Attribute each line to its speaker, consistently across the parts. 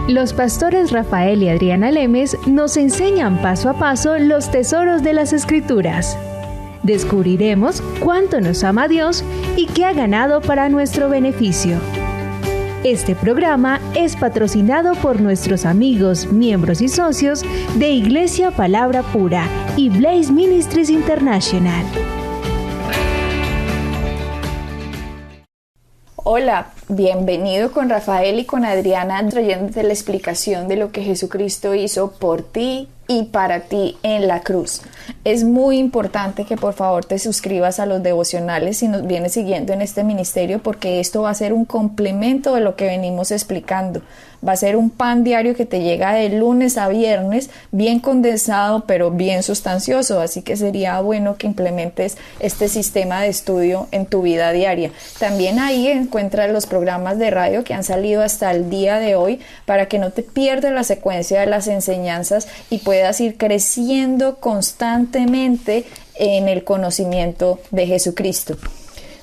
Speaker 1: Los pastores Rafael y Adriana Lemes nos enseñan paso a paso los tesoros de las Escrituras. Descubriremos cuánto nos ama Dios y qué ha ganado para nuestro beneficio. Este programa es patrocinado por nuestros amigos, miembros y socios de Iglesia Palabra Pura y Blaze Ministries International.
Speaker 2: Hola, bienvenido con Rafael y con Adriana trayéndote la explicación de lo que Jesucristo hizo por ti y para ti en la cruz. Es muy importante que por favor te suscribas a los devocionales si nos vienes siguiendo en este ministerio, porque esto va a ser un complemento de lo que venimos explicando. Va a ser un pan diario que te llega de lunes a viernes, bien condensado pero bien sustancioso, así que sería bueno que implementes este sistema de estudio en tu vida diaria. También ahí encuentras los programas de radio que han salido hasta el día de hoy para que no te pierdas la secuencia de las enseñanzas y puedas ir creciendo constantemente en el conocimiento de Jesucristo.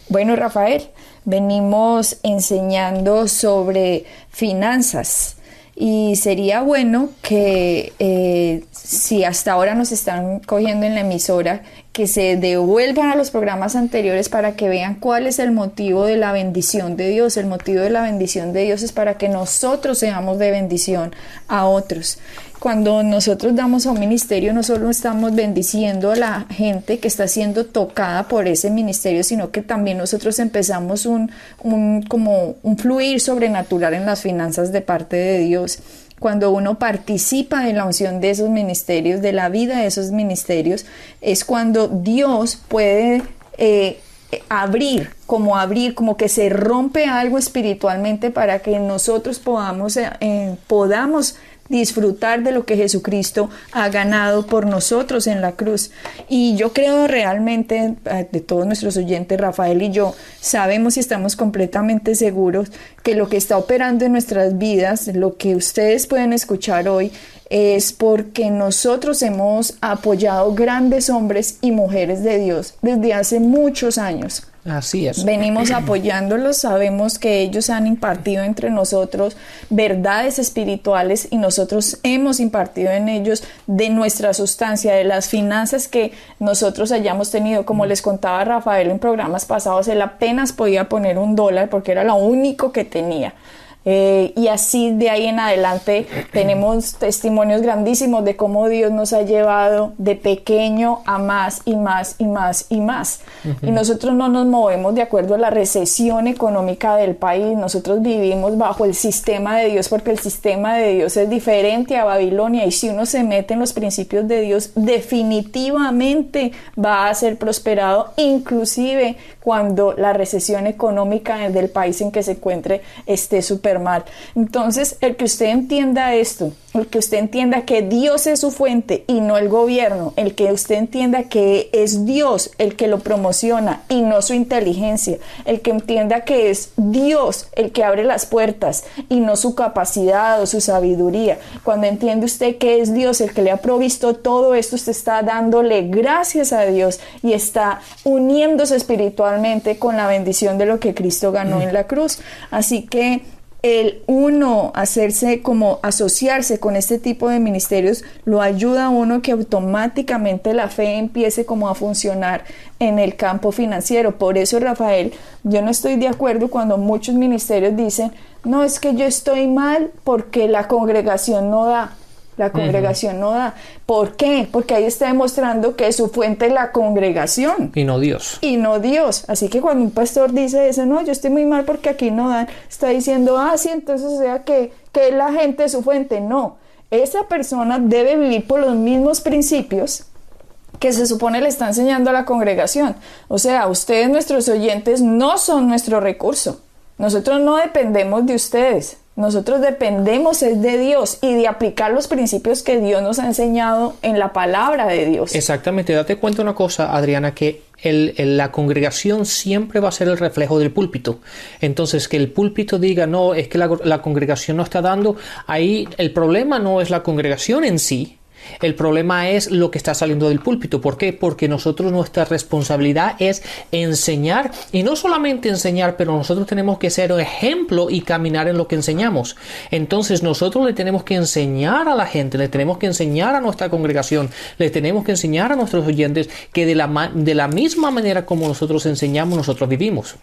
Speaker 2: Bueno, Rafael, venimos enseñando sobre finanzas y sería bueno que si hasta ahora nos están cogiendo en la emisora, que se devuelvan a los programas anteriores para que vean cuál es el motivo de la bendición de Dios. El motivo de la bendición de Dios es para que nosotros seamos de bendición a otros. Cuando nosotros damos a un ministerio, no solo estamos bendiciendo a la gente que está siendo tocada por ese ministerio, sino que también nosotros empezamos un fluir sobrenatural en las finanzas de parte de Dios. Cuando uno participa en la unción de esos ministerios, de la vida de esos ministerios, es cuando Dios puede abrir, como que se rompe algo espiritualmente para que nosotros podamos disfrutar de lo que Jesucristo ha ganado por nosotros en la cruz. Y yo creo realmente, de todos nuestros oyentes, Rafael y yo, sabemos y estamos completamente seguros que lo que está operando en nuestras vidas, lo que ustedes pueden escuchar hoy, es porque nosotros hemos apoyado grandes hombres y mujeres de Dios desde hace muchos años.
Speaker 3: Así es.
Speaker 2: Venimos apoyándolos, sabemos que ellos han impartido entre nosotros verdades espirituales y nosotros hemos impartido en ellos de nuestra sustancia, de las finanzas que nosotros hayamos tenido. Como les contaba Rafael en programas pasados, él apenas podía poner $1 porque era lo único que tenía. Y así de ahí en adelante tenemos testimonios grandísimos de cómo Dios nos ha llevado de pequeño a más y más y más y más. Y nosotros no nos movemos de acuerdo a la recesión económica del país. Nosotros vivimos bajo el sistema de Dios, porque el sistema de Dios es diferente a Babilonia, y si uno se mete en los principios de Dios, definitivamente va a ser prosperado, inclusive cuando la recesión económica del país en que se encuentre esté súper mal. Entonces, el que usted entienda esto, el que usted entienda que Dios es su fuente y no el gobierno, el que usted entienda que es Dios el que lo promociona y no su inteligencia, el que entienda que es Dios el que abre las puertas y no su capacidad o su sabiduría. Cuando entiende usted que es Dios el que le ha provisto todo esto, usted está dándole gracias a Dios y está uniéndose espiritualmente con la bendición de lo que Cristo ganó en la cruz. Así que el uno asociarse con este tipo de ministerios lo ayuda a uno que automáticamente la fe empiece como a funcionar en el campo financiero. Por eso, Rafael, yo no estoy de acuerdo cuando muchos ministerios dicen: no, es que yo estoy mal porque la congregación no da. La congregación no da. ¿Por qué? Porque ahí está demostrando que su fuente es la congregación.
Speaker 3: Y no Dios.
Speaker 2: Y no Dios. Así que cuando un pastor dice eso, no, yo estoy muy mal porque aquí no dan, está diciendo, sí, entonces o sea que es la gente su fuente. No. Esa persona debe vivir por los mismos principios que se supone le está enseñando a la congregación. O sea, ustedes, nuestros oyentes, no son nuestro recurso. Nosotros no dependemos de ustedes. Nosotros dependemos es de Dios y de aplicar los principios que Dios nos ha enseñado en la palabra de Dios.
Speaker 3: Exactamente. Date cuenta una cosa, Adriana, que la congregación siempre va a ser el reflejo del púlpito. Entonces, que el púlpito diga, no, es que la congregación no está dando, ahí el problema no es la congregación en sí, El problema es lo que está saliendo del púlpito. ¿Por qué? Porque nuestra responsabilidad es enseñar, y no solamente enseñar, pero nosotros tenemos que ser un ejemplo y caminar en lo que enseñamos. Entonces nosotros le tenemos que enseñar a la gente, le tenemos que enseñar a nuestra congregación, le tenemos que enseñar a nuestros oyentes que de la misma manera como nosotros enseñamos, nosotros vivimos.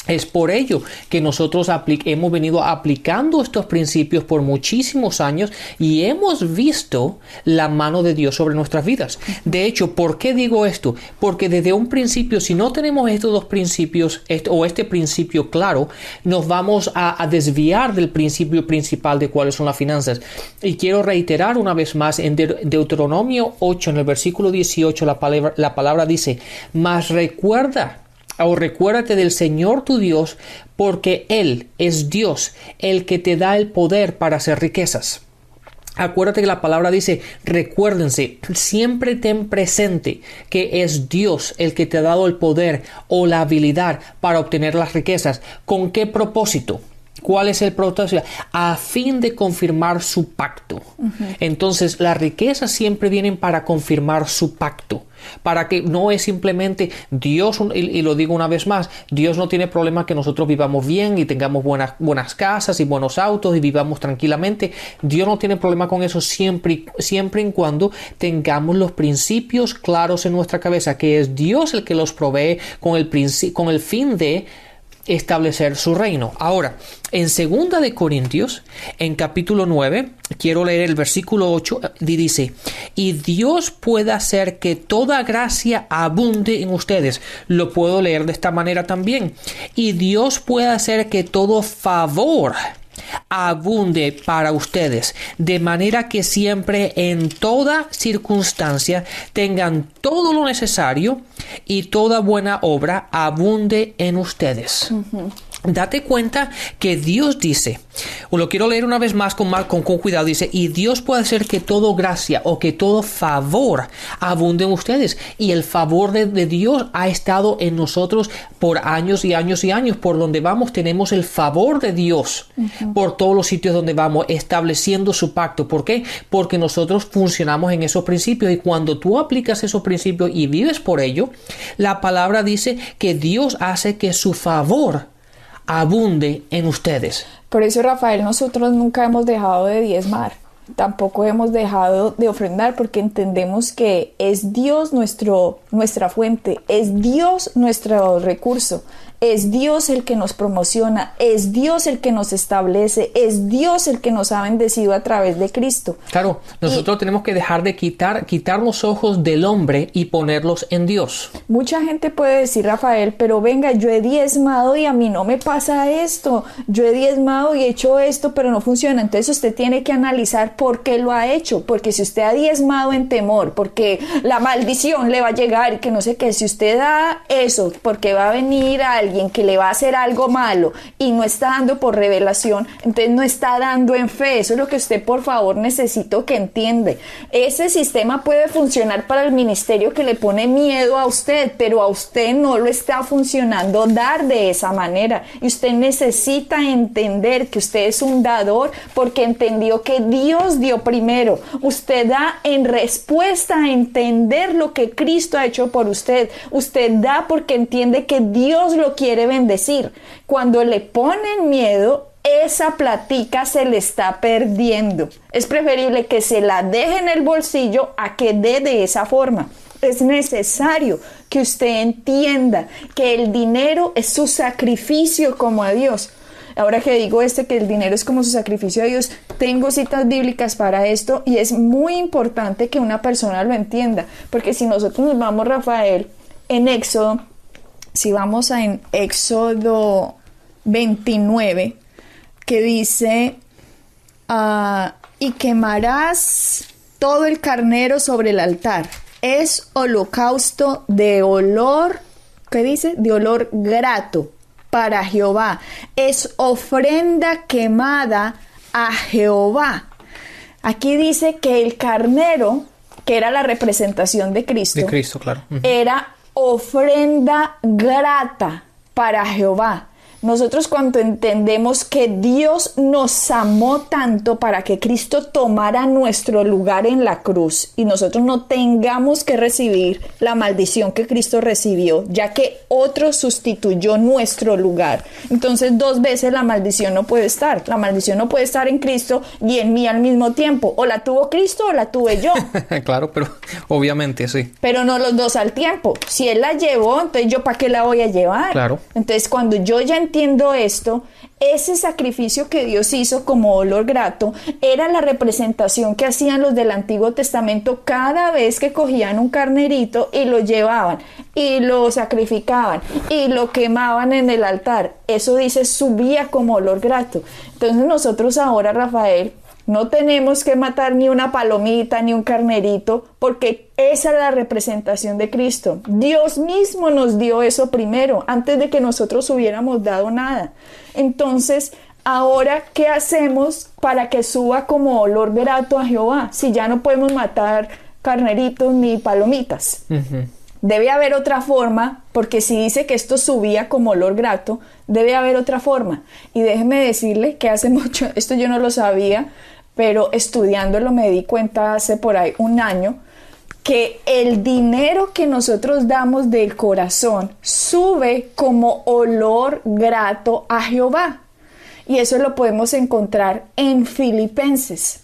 Speaker 3: Es por ello que nosotros hemos venido aplicando estos principios por muchísimos años y hemos visto la mano de Dios sobre nuestras vidas. De hecho, ¿por qué digo esto? Porque desde un principio, si no tenemos estos dos principios este principio claro, nos vamos a desviar del principio principal de cuáles son las finanzas. Y quiero reiterar una vez más en Deuteronomio 8, en el versículo 18, la palabra dice: mas recuérdate del Señor tu Dios, porque Él es Dios, el que te da el poder para hacer riquezas. Acuérdate que la palabra dice, recuérdense, siempre ten presente que es Dios el que te ha dado el poder o la habilidad para obtener las riquezas. ¿Con qué propósito? ¿Cuál es el propósito? A fin de confirmar su pacto. Entonces, las riquezas siempre vienen para confirmar su pacto. Para que no es simplemente Dios, y lo digo una vez más, Dios no tiene problema que nosotros vivamos bien y tengamos buenas casas y buenos autos y vivamos tranquilamente. Dios no tiene problema con eso siempre y cuando tengamos los principios claros en nuestra cabeza, que es Dios el que los provee con el fin de establecer su reino. Ahora, en 2 de Corintios, en capítulo 9, quiero leer el versículo 8, y dice: y Dios puede hacer que toda gracia abunde en ustedes. Lo puedo leer de esta manera también. Y Dios puede hacer que todo favor abunde para ustedes, de manera que siempre en toda circunstancia tengan todo lo necesario y toda buena obra abunde en ustedes. Date cuenta que Dios dice, lo quiero leer una vez más con cuidado, dice: y Dios puede hacer que todo gracia o que todo favor abunde en ustedes. Y el favor de Dios ha estado en nosotros por años y años y años. Por donde vamos tenemos el favor de Dios por todos los sitios donde vamos, estableciendo su pacto. ¿Por qué? Porque nosotros funcionamos en esos principios, y cuando tú aplicas esos principios y vives por ello, la palabra dice que Dios hace que su favor abunde en ustedes.
Speaker 2: Por eso, Rafael, nosotros nunca hemos dejado de diezmar, tampoco hemos dejado de ofrendar, porque entendemos que es Dios nuestra fuente, es Dios nuestro recurso, es Dios el que nos promociona, es Dios el que nos establece, es Dios el que nos ha bendecido a través de Cristo.
Speaker 3: Claro, nosotros tenemos que dejar de quitar los ojos del hombre y ponerlos en Dios.
Speaker 2: Mucha gente puede decir, Rafael, pero venga, yo he diezmado y a mí no me pasa esto, yo he diezmado y he hecho esto, pero no funciona. Entonces usted tiene que analizar por qué lo ha hecho, porque si usted ha diezmado en temor, porque la maldición le va a llegar y que no sé qué, si usted da eso, porque va a venir alguien que le va a hacer algo malo y no está dando por revelación, entonces no está dando en fe. Eso es lo que usted, por favor, necesito que entienda. Ese sistema puede funcionar para el ministerio que le pone miedo a usted, pero a usted no lo está funcionando dar de esa manera, y usted necesita entender que usted es un dador porque entendió que Dios dio primero. Usted da en respuesta a entender lo que Cristo ha hecho por usted. Usted da porque entiende que Dios lo quiere bendecir. Cuando le ponen miedo, esa platica se le está perdiendo. Es preferible que se la deje en el bolsillo a que dé de esa forma. Es necesario que usted entienda que el dinero es su sacrificio como a Dios. Ahora que digo que el dinero es como su sacrificio a Dios, tengo citas bíblicas para esto, y es muy importante que una persona lo entienda, porque si nosotros nos vamos, Rafael, en Éxodo, si vamos en Éxodo 29, que dice, y quemarás todo el carnero sobre el altar. Es holocausto de olor, ¿qué dice? De olor grato para Jehová. Es ofrenda quemada a Jehová. Aquí dice que el carnero, que era la representación de Cristo,
Speaker 3: claro,
Speaker 2: era ofrenda grata para Jehová. Nosotros cuando entendemos que Dios nos amó tanto para que Cristo tomara nuestro lugar en la cruz y nosotros no tengamos que recibir la maldición que Cristo recibió, ya que otro sustituyó nuestro lugar. Entonces 2 veces la maldición no puede estar. La maldición no puede estar en Cristo y en mí al mismo tiempo. O la tuvo Cristo o la tuve yo.
Speaker 3: Claro, pero obviamente sí.
Speaker 2: Pero no los dos al tiempo. Si Él la llevó, entonces yo ¿para qué la voy a llevar?
Speaker 3: Claro.
Speaker 2: Entonces cuando yo ya entiendo esto, ese sacrificio que Dios hizo como olor grato era la representación que hacían los del Antiguo Testamento cada vez que cogían un carnerito y lo llevaban y lo sacrificaban y lo quemaban en el altar. Eso dice subía como olor grato. Entonces nosotros ahora, Rafael, no tenemos que matar ni una palomita ni un carnerito porque esa es la representación de Cristo. Dios mismo nos dio eso primero, antes de que nosotros hubiéramos dado nada. Entonces, ahora, ¿qué hacemos para que suba como olor grato a Jehová? Si ya no podemos matar carneritos ni palomitas. Debe haber otra forma, porque si dice que esto subía como olor grato, debe haber otra forma. Y déjeme decirle que hace mucho, esto yo no lo sabía, pero estudiándolo me di cuenta hace por ahí 1 año, que el dinero que nosotros damos del corazón sube como olor grato a Jehová. Y eso lo podemos encontrar en Filipenses.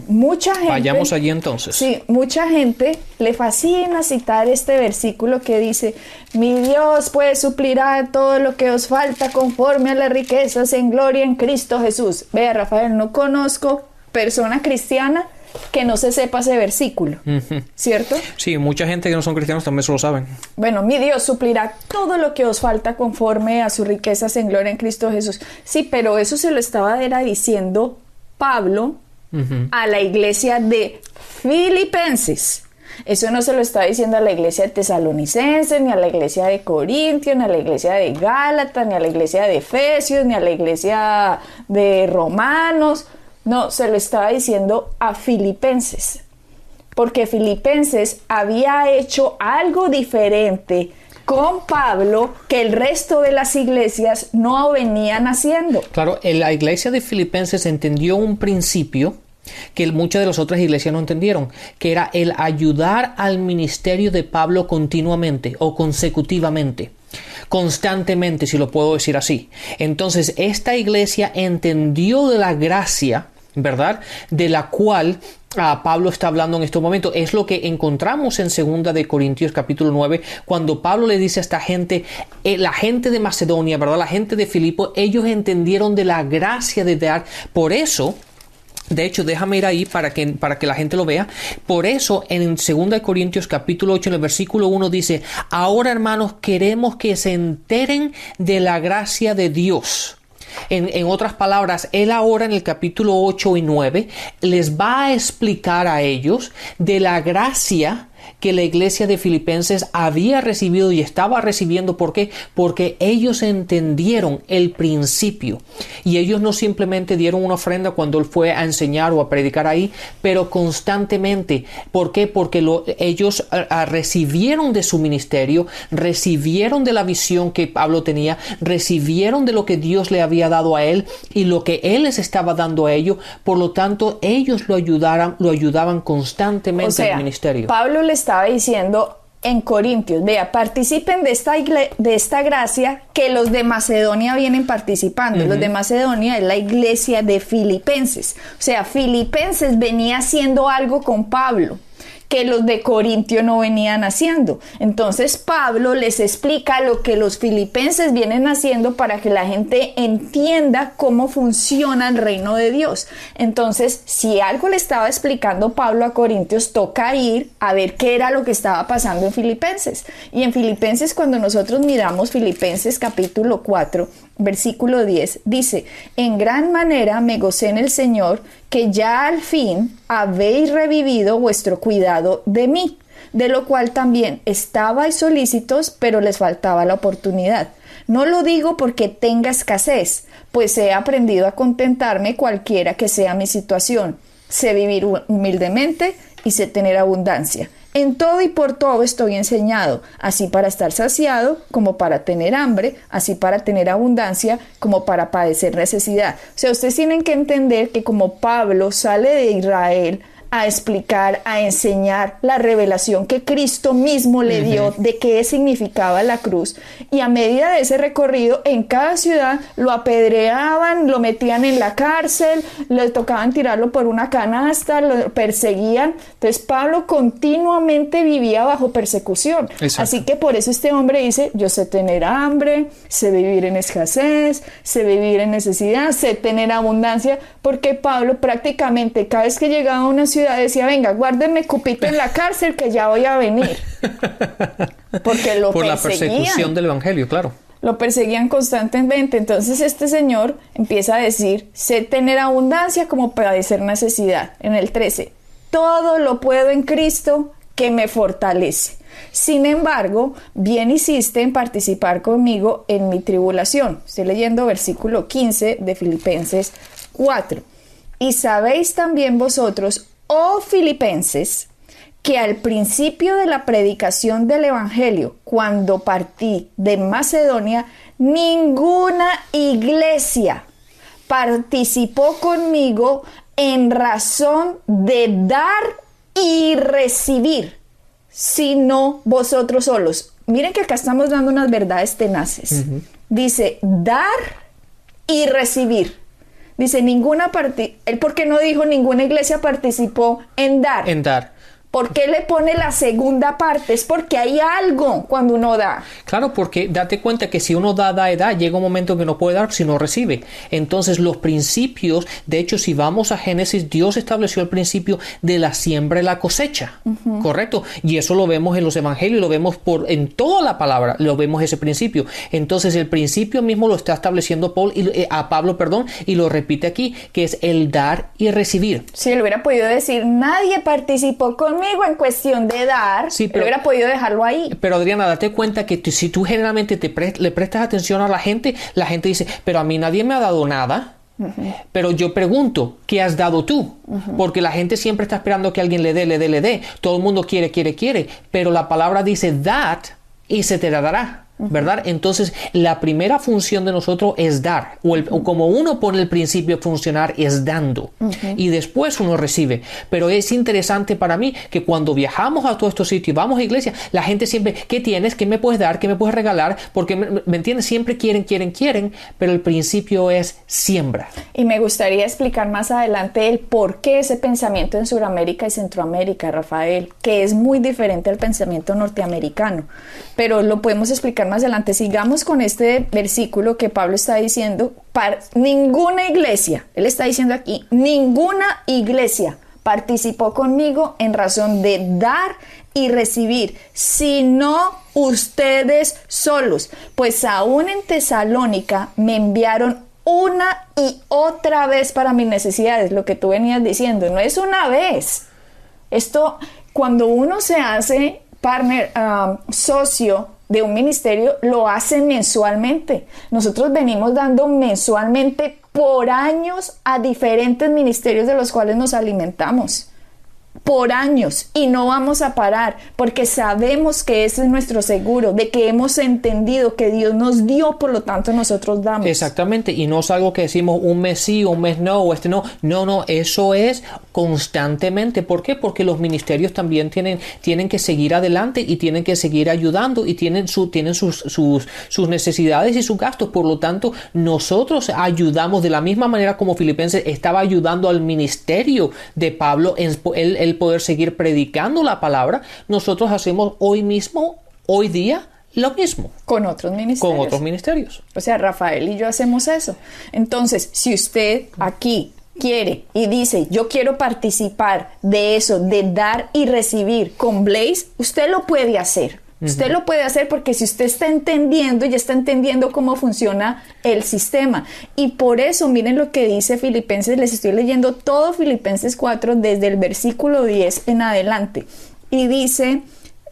Speaker 2: Mucha gente,
Speaker 3: vayamos allí entonces.
Speaker 2: Sí, mucha gente le fascina citar este versículo que dice: mi Dios puede suplir a todo lo que os falta conforme a las riquezas en gloria en Cristo Jesús. Vea, Rafael, no conozco persona cristiana que no se sepa ese versículo, ¿cierto?
Speaker 3: Sí, mucha gente que no son cristianos también se lo saben.
Speaker 2: Bueno, mi Dios suplirá todo lo que os falta conforme a sus riquezas en gloria en Cristo Jesús. Sí, pero eso se lo estaba diciendo Pablo a la iglesia de Filipenses. Eso no se lo está diciendo a la iglesia de Tesalonicenses, ni a la iglesia de Corintios, ni a la iglesia de Gálatas, ni a la iglesia de Efesios, ni a la iglesia de Romanos. No, se lo estaba diciendo a Filipenses, porque Filipenses había hecho algo diferente con Pablo que el resto de las iglesias no venían haciendo.
Speaker 3: Claro, la iglesia de Filipenses entendió un principio que muchas de las otras iglesias no entendieron, que era el ayudar al ministerio de Pablo continuamente o consecutivamente, constantemente, si lo puedo decir así. Entonces, esta iglesia entendió de la gracia, ¿verdad?, de la cual Pablo está hablando en estos momentos. Es lo que encontramos en 2 de Corintios capítulo 9, cuando Pablo le dice a esta gente, la gente de Macedonia, ¿verdad?, la gente de Filipo, ellos entendieron de la gracia de dar. Por eso, de hecho, déjame ir ahí para que la gente lo vea. Por eso, en 2 de Corintios capítulo 8, en el versículo 1 dice: ahora, hermanos, queremos que se enteren de la gracia de Dios. En otras palabras, él ahora en el capítulo 8 y 9 les va a explicar a ellos de la gracia que la iglesia de Filipenses había recibido y estaba recibiendo. ¿Por qué? Porque ellos entendieron el principio y ellos no simplemente dieron una ofrenda cuando él fue a enseñar o a predicar ahí, pero constantemente. ¿Por qué? Porque ellos recibieron de su ministerio, recibieron de la visión que Pablo tenía, recibieron de lo que Dios le había dado a él y lo que él les estaba dando a ellos. Por lo tanto, ellos lo ayudaban constantemente al ministerio.
Speaker 2: Pablo le estaba diciendo en Corintios: vea, participen de esta gracia que los de Macedonia vienen participando. Los de Macedonia es la iglesia de Filipenses. O sea, Filipenses venía haciendo algo con Pablo que los de Corintio no venían haciendo. Entonces Pablo les explica lo que los filipenses vienen haciendo para que la gente entienda cómo funciona el reino de Dios. Entonces, si algo le estaba explicando Pablo a Corintios, toca ir a ver qué era lo que estaba pasando en Filipenses. Y en Filipenses, cuando nosotros miramos Filipenses capítulo 4, versículo 10, dice: en gran manera me gocé en el Señor, que ya al fin habéis revivido vuestro cuidado de mí, de lo cual también estabais solícitos, pero les faltaba la oportunidad. No lo digo porque tenga escasez, pues he aprendido a contentarme cualquiera que sea mi situación. Sé vivir humildemente y sé tener abundancia. En todo y por todo estoy enseñado, así para estar saciado como para tener hambre, así para tener abundancia como para padecer necesidad. O sea, ustedes tienen que entender que como Pablo sale de Israel a explicar, a enseñar la revelación que Cristo mismo le dio de qué significaba la cruz. Y a medida de ese recorrido, en cada ciudad lo apedreaban, lo metían en la cárcel, le tocaban tirarlo por una canasta, lo perseguían. Entonces Pablo continuamente vivía bajo persecución. Exacto. Así que por eso este hombre dice, yo sé tener hambre, sé vivir en escasez, sé vivir en necesidad, sé tener abundancia, porque Pablo prácticamente cada vez que llegaba a una ciudad decía, venga, guárdenme cupito en la cárcel que ya voy a venir. Porque lo
Speaker 3: por la persecución del evangelio, claro.
Speaker 2: Lo perseguían constantemente. Entonces este señor empieza a decir, sé tener abundancia como padecer necesidad. En el 13, todo lo puedo en Cristo que me fortalece. Sin embargo, bien hiciste en participar conmigo en mi tribulación. Estoy leyendo versículo 15 de Filipenses 4. Y sabéis también vosotros, oh Filipenses, que al principio de la predicación del Evangelio, cuando partí de Macedonia, ninguna iglesia participó conmigo en razón de dar y recibir, sino vosotros solos. Miren que acá estamos dando unas verdades tenaces. Dice, dar y recibir. Dice, él por qué no dijo ninguna iglesia participó en dar.
Speaker 3: En dar.
Speaker 2: ¿Por qué le pone la segunda parte? Es porque hay algo cuando uno da.
Speaker 3: Claro, porque date cuenta que si uno da, llega un momento que no puede dar si no recibe. Entonces los principios, de hecho si vamos a Génesis, Dios estableció el principio de la siembra y la cosecha, ¿correcto? Y eso lo vemos en los evangelios, lo vemos en toda la palabra, lo vemos ese principio. Entonces el principio mismo lo está estableciendo Pablo, y lo repite aquí, que es el dar y recibir.
Speaker 2: Si él hubiera podido decir, nadie participó conmigo en cuestión de dar, sí, pero hubiera podido dejarlo ahí.
Speaker 3: Pero Adriana, date cuenta que si tú generalmente le prestas atención a la gente dice, pero a mí nadie me ha dado nada. Pero yo pregunto, ¿qué has dado tú? Porque la gente siempre está esperando que alguien le dé. Todo el mundo quiere, pero la palabra dice, dad y se te dará. ¿Verdad? Entonces la primera función de nosotros es dar, o como uno pone el principio funcionar es dando, y después uno recibe. Pero es interesante para mí que cuando viajamos a todos estos sitios, vamos a iglesia, la gente siempre, ¿qué tienes? ¿Qué me puedes dar? ¿Qué me puedes regalar? Porque me entiendes, siempre quieren, pero el principio es siembra.
Speaker 2: Y me gustaría explicar más adelante el por qué ese pensamiento en Sudamérica y Centroamérica, Rafael, que es muy diferente al pensamiento norteamericano, pero lo podemos explicar más adelante. Sigamos con este versículo que Pablo está diciendo, ninguna iglesia, él está diciendo aquí, ninguna iglesia participó conmigo en razón de dar y recibir, sino ustedes solos, pues aún en Tesalónica me enviaron una y otra vez para mis necesidades. Lo que tú venías diciendo, no es una vez. Esto, cuando uno se hace partner, socio de un ministerio, lo hacen mensualmente. Nosotros venimos dando mensualmente por años a diferentes ministerios de los cuales nos alimentamos. Por años, y no vamos a parar, porque sabemos que ese es nuestro seguro, de que hemos entendido que Dios nos dio, por lo tanto nosotros damos.
Speaker 3: Exactamente, y no es algo que decimos un mes sí, un mes no, o no, eso es constantemente. ¿Por qué? Porque los ministerios también tienen que seguir adelante y tienen que seguir ayudando y tienen sus necesidades y sus gastos. Por lo tanto, nosotros ayudamos de la misma manera como Filipenses estaba ayudando al ministerio de Pablo en el poder seguir predicando la palabra. Nosotros hacemos hoy día lo mismo
Speaker 2: con otros ministerios. O sea, Rafael y yo hacemos eso. Entonces, si usted aquí quiere y dice, yo quiero participar de eso, de dar y recibir con Blaze, usted lo puede hacer. Usted lo puede hacer porque si usted está entendiendo, ya está entendiendo cómo funciona el sistema. Y por eso, miren lo que dice Filipenses, les estoy leyendo todo Filipenses 4 desde el versículo 10 en adelante. Y dice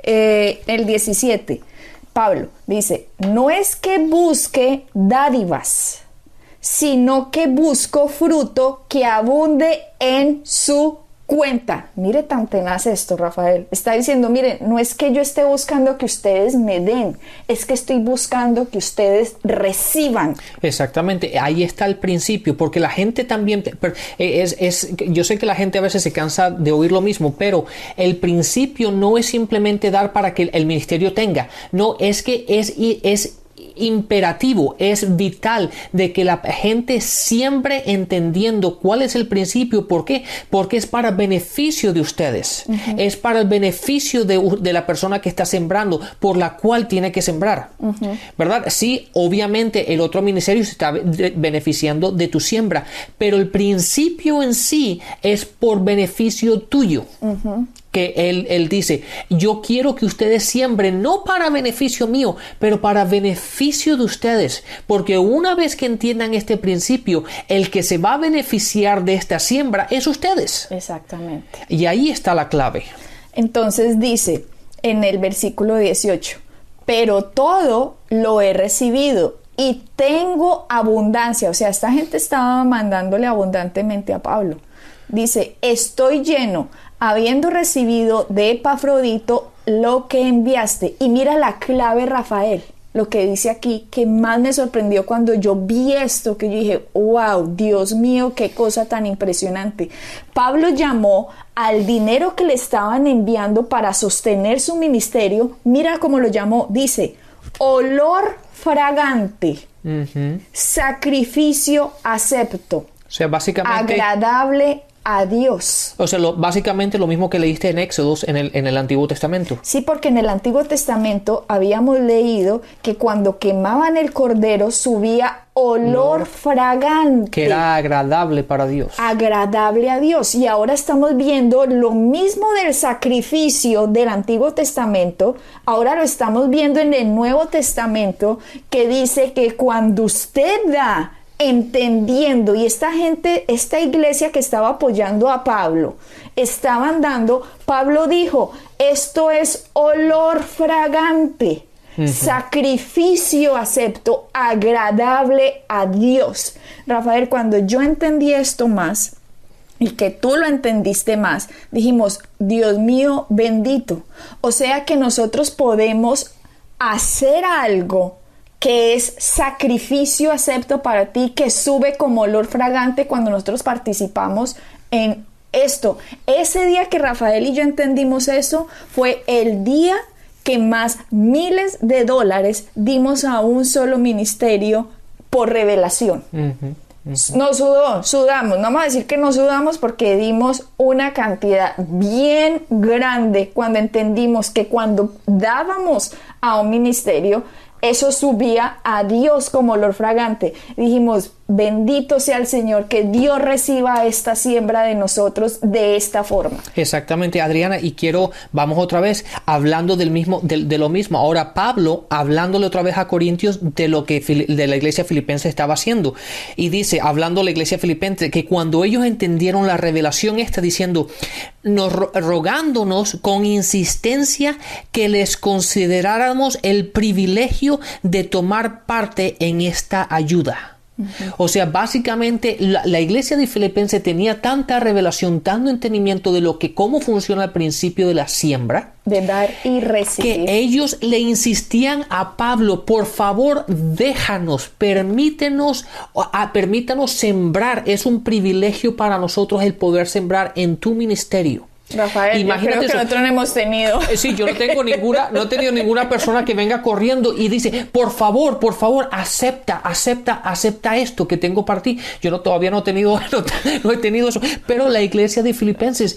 Speaker 2: el 17, Pablo dice, no es que busque dádivas, sino que busco fruto que abunde en su cuenta. Mire tan tenaz esto, Rafael. Está diciendo, mire, no es que yo esté buscando que ustedes me den, es que estoy buscando que ustedes reciban.
Speaker 3: Exactamente, ahí está el principio, porque la gente también, yo sé que la gente a veces se cansa de oír lo mismo, pero el principio no es simplemente dar para que el ministerio tenga, no, es que es imperativo, es vital de que la gente siempre entendiendo cuál es el principio. ¿Por qué? Porque es para beneficio de ustedes, es para el beneficio de la persona que está sembrando, por la cual tiene que sembrar, ¿verdad? Sí, obviamente el otro ministerio se está beneficiando de tu siembra, pero el principio en sí es por beneficio tuyo. Que él dice, yo quiero que ustedes siembren, no para beneficio mío, pero para beneficio de ustedes, porque una vez que entiendan este principio, el que se va a beneficiar de esta siembra es ustedes.
Speaker 2: Exactamente.
Speaker 3: Y ahí está la clave.
Speaker 2: Entonces dice en el versículo 18, pero todo lo he recibido y tengo abundancia. O sea, esta gente estaba mandándole abundantemente a Pablo. Dice, estoy lleno, habiendo recibido de Epafrodito lo que enviaste. Y mira la clave, Rafael, lo que dice aquí, que más me sorprendió cuando yo vi esto, que yo dije, wow, Dios mío, qué cosa tan impresionante. Pablo llamó al dinero que le estaban enviando para sostener su ministerio, mira cómo lo llamó, dice, olor fragante, sacrificio acepto,
Speaker 3: O sea, básicamente,
Speaker 2: agradable a Dios.
Speaker 3: o sea, básicamente lo mismo que leíste en Éxodos en el Antiguo Testamento.
Speaker 2: Sí, porque en el Antiguo Testamento habíamos leído que cuando quemaban el cordero subía olor fragante.
Speaker 3: Que era agradable para Dios.
Speaker 2: Agradable a Dios. Y ahora estamos viendo lo mismo del sacrificio del Antiguo Testamento. Ahora lo estamos viendo en el Nuevo Testamento, que dice que cuando usted da entendiendo, y esta gente, esta iglesia que estaba apoyando a Pablo, estaban dando, Pablo dijo, esto es olor fragante, sacrificio acepto, agradable a Dios. Rafael, cuando yo entendí esto más, y que tú lo entendiste más, dijimos, Dios mío bendito. O sea que nosotros podemos hacer algo que es sacrificio acepto para ti, que sube como olor fragante cuando nosotros participamos en esto. Ese día que Rafael y yo entendimos eso, fue el día que más miles de dólares dimos a un solo ministerio por revelación. Nos sudamos, no vamos a decir que no sudamos porque dimos una cantidad bien grande cuando entendimos que cuando dábamos a un ministerio, eso subía a Dios como olor fragante. Dijimos, bendito sea el Señor, que Dios reciba esta siembra de nosotros de esta forma.
Speaker 3: Exactamente, Adriana, y vamos otra vez hablando de lo mismo. Ahora Pablo hablándole otra vez a Corintios de lo que de la iglesia filipense estaba haciendo. Y dice, hablando a la iglesia filipense, que cuando ellos entendieron la revelación diciendo, rogándonos con insistencia que les consideráramos el privilegio de tomar parte en esta ayuda. O sea, básicamente la iglesia de Filipenses tenía tanta revelación, tanto entendimiento de cómo funciona el principio de la siembra,
Speaker 2: de dar y recibir,
Speaker 3: que ellos le insistían a Pablo, por favor, déjanos, permítanos sembrar. Es un privilegio para nosotros el poder sembrar en tu ministerio.
Speaker 2: Rafael, imagínate, creo que nosotros no hemos tenido.
Speaker 3: Sí, yo no he tenido ninguna persona que venga corriendo y dice, por favor, acepta esto que tengo para ti. Yo todavía no he tenido eso. Pero la iglesia de Filipenses,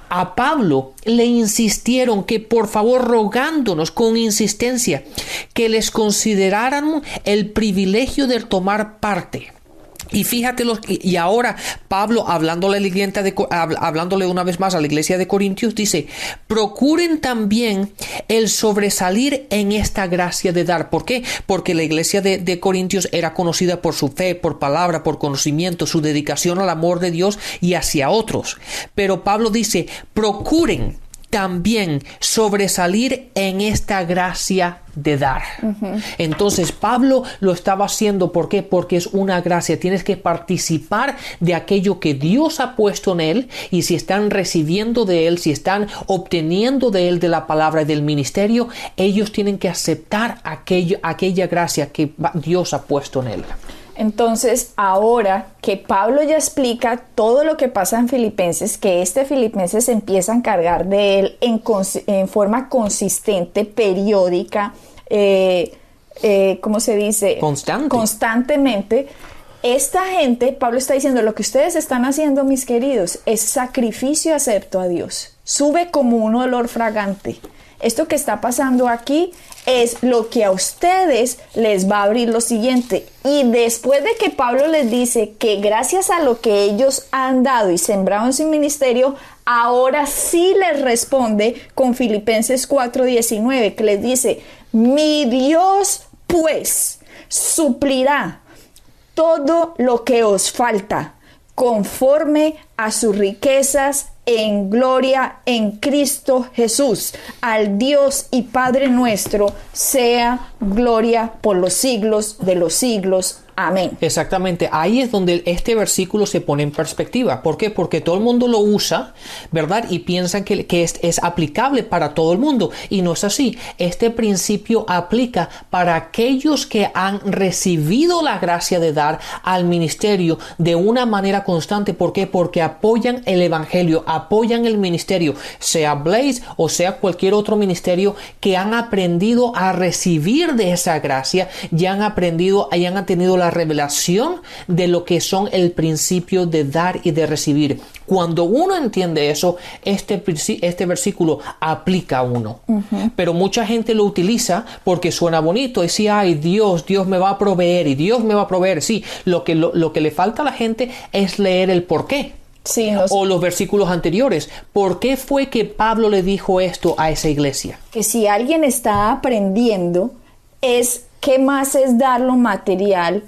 Speaker 3: a Pablo le insistieron que por favor, rogándonos con insistencia, que les consideraran el privilegio de tomar parte. Y fíjate, y ahora Pablo, hablándole una vez más a la iglesia de Corintios, dice, procuren también el sobresalir en esta gracia de dar. ¿Por qué? Porque la iglesia de Corintios era conocida por su fe, por palabra, por conocimiento, su dedicación al amor de Dios y hacia otros. Pero Pablo dice, procuren también sobresalir en esta gracia de dar. Entonces Pablo lo estaba haciendo. ¿Por qué? Porque es una gracia. Tienes que participar de aquello que Dios ha puesto en él, y si están recibiendo de él, si están obteniendo de él, de la palabra y del ministerio, ellos tienen que aceptar aquella gracia que Dios ha puesto en él.
Speaker 2: Entonces, ahora que Pablo ya explica todo lo que pasa en Filipenses, que Filipenses se empieza a encargar de él en forma consistente, periódica, ¿cómo se dice? Constantemente. Esta gente, Pablo está diciendo, lo que ustedes están haciendo, mis queridos, es sacrificio acepto a Dios. Sube como un olor fragante. Esto que está pasando aquí es lo que a ustedes les va a abrir lo siguiente. Y después de que Pablo les dice que gracias a lo que ellos han dado y sembrado en su ministerio, ahora sí les responde con Filipenses 4:19, que les dice: mi Dios pues suplirá todo lo que os falta conforme a sus riquezas en gloria en Cristo Jesús. Al Dios y Padre nuestro sea gloria por los siglos de los siglos. Amén.
Speaker 3: Exactamente, ahí es donde este versículo se pone en perspectiva. ¿Por qué? Porque todo el mundo lo usa, ¿verdad? Y piensan que es aplicable para todo el mundo, y no es así. Este principio aplica para aquellos que han recibido la gracia de dar al ministerio de una manera constante. ¿Por qué? Porque apoyan el evangelio, apoyan el ministerio, sea Blaze o sea cualquier otro ministerio, que han aprendido a recibir de esa gracia, ya han aprendido, ya han tenido la revelación de lo que son el principio de dar y de recibir. Cuando uno entiende eso, este versículo aplica a uno. Pero mucha gente lo utiliza porque suena bonito. Decía, ay, Dios me va a proveer, y Dios me va a proveer. Sí, lo que le falta a la gente es leer el por qué.
Speaker 2: Sí,
Speaker 3: o los versículos anteriores. ¿Por qué fue que Pablo le dijo esto a esa iglesia?
Speaker 2: Que si alguien está aprendiendo, ¿qué más es dar lo material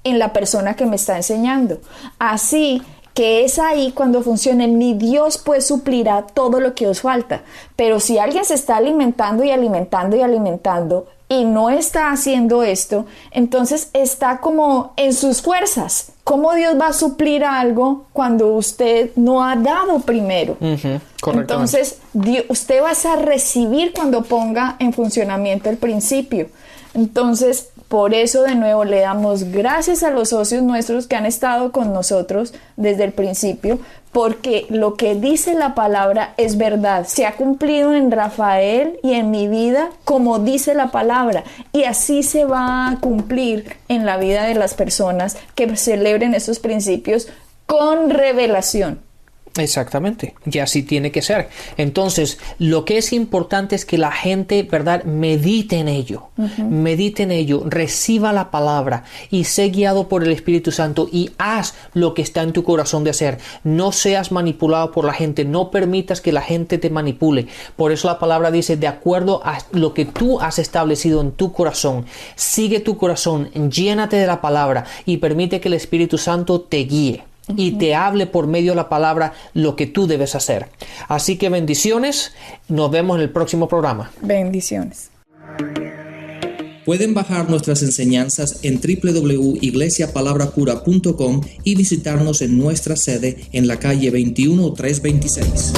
Speaker 2: en la persona que me está enseñando? Así que es ahí cuando funcione, mi Dios pues suplirá todo lo que os falta. Pero si alguien se está alimentando y alimentando y alimentando y no está haciendo esto, entonces está como en sus fuerzas. ¿Cómo Dios va a suplir algo cuando usted no ha dado primero? Entonces, usted va a recibir cuando ponga en funcionamiento el principio. Entonces, por eso de nuevo le damos gracias a los socios nuestros que han estado con nosotros desde el principio, porque lo que dice la palabra es verdad. Se ha cumplido en Rafael y en mi vida como dice la palabra, y así se va a cumplir en la vida de las personas que celebren esos principios con revelación.
Speaker 3: Exactamente, y así tiene que ser. Entonces, lo que es importante es que la gente, ¿verdad?, medite en ello, reciba la palabra y sé guiado por el Espíritu Santo y haz lo que está en tu corazón de hacer. No seas manipulado por la gente, no permitas que la gente te manipule. Por eso la palabra dice, de acuerdo a lo que tú has establecido en tu corazón, sigue tu corazón, llénate de la palabra y permite que el Espíritu Santo te guíe y te hable por medio de la palabra lo que tú debes hacer. Así que bendiciones, nos vemos en el próximo programa.
Speaker 2: Bendiciones.
Speaker 4: Pueden bajar nuestras enseñanzas en www.iglesiapalabracura.com y visitarnos en nuestra sede en la calle 21326.